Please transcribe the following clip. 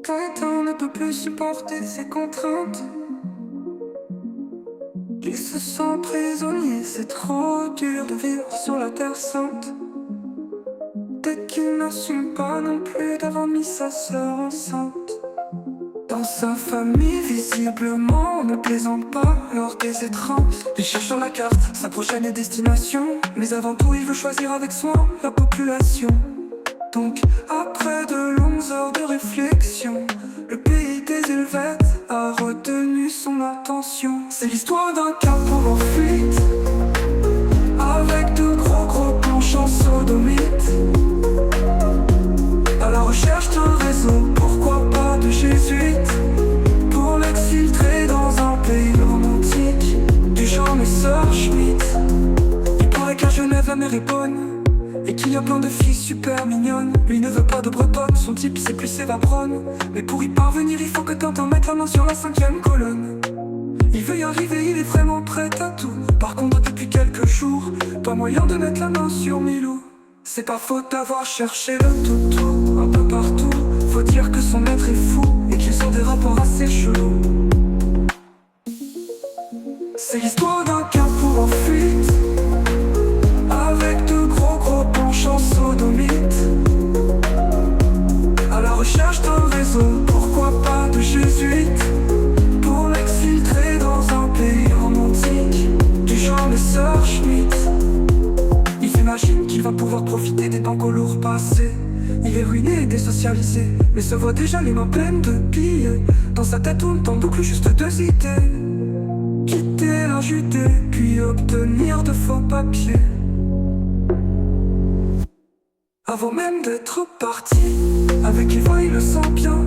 Tintin ne peut plus supporter ces contraintes. Il se sent prisonnier, c'est trop dur de vivre sur la terre sainte. Peut-être qu'il n'assume pas non plus d'avoir mis sa sœur enceinte. Dans sa famille, visiblement, on ne plaisante pas lors des étrennes. Il cherche sur la carte sa prochaine destination, mais avant tout il veut choisir avec soin la population. Donc, après de longues heures de réflexion, le pays des Helvètes a retenu son attention. C'est l'histoire d'un capot en fuite, avec de gros planches en sodomite. À la recherche d'un réseau, pourquoi pas de jésuites, pour l'exfiltrer dans un pays romantique, du genre Messerschmitt. Il paraît qu'à Genève la mer est bonne, et qu'il y a plein de filles super mignonnes. Lui ne veut pas de bretonne, son type c'est plus Sévabronne. Mais pour y parvenir il faut que Tintin mette la main sur la 5e colonne. Il veut y arriver, il est vraiment prêt à tout. Par contre depuis quelques jours, pas moyen de mettre la main sur Milou. C'est pas faute d'avoir cherché le toutou un peu partout. Faut dire que son maître est fou, et qu'ils ont des rapports assez chelous. C'est l'histoire d'un capot en fuite, avec de gros planches en sodomite. À la recherche d'un réseau, pourquoi pas de jésuites, pour l'exfiltrer dans un pays romantique, du genre Messerschmitt. Il s'imagine qu'il va pouvoir profiter des banques au lourd passé. Il est ruiné et désocialisé, mais se voit déjà les mains pleines de billets. Dans sa tête tourne en boucle juste 2 idées: quitter la Judée, puis obtenir de faux papiers. Avant même d'être parti, avec Eva il le sent bien.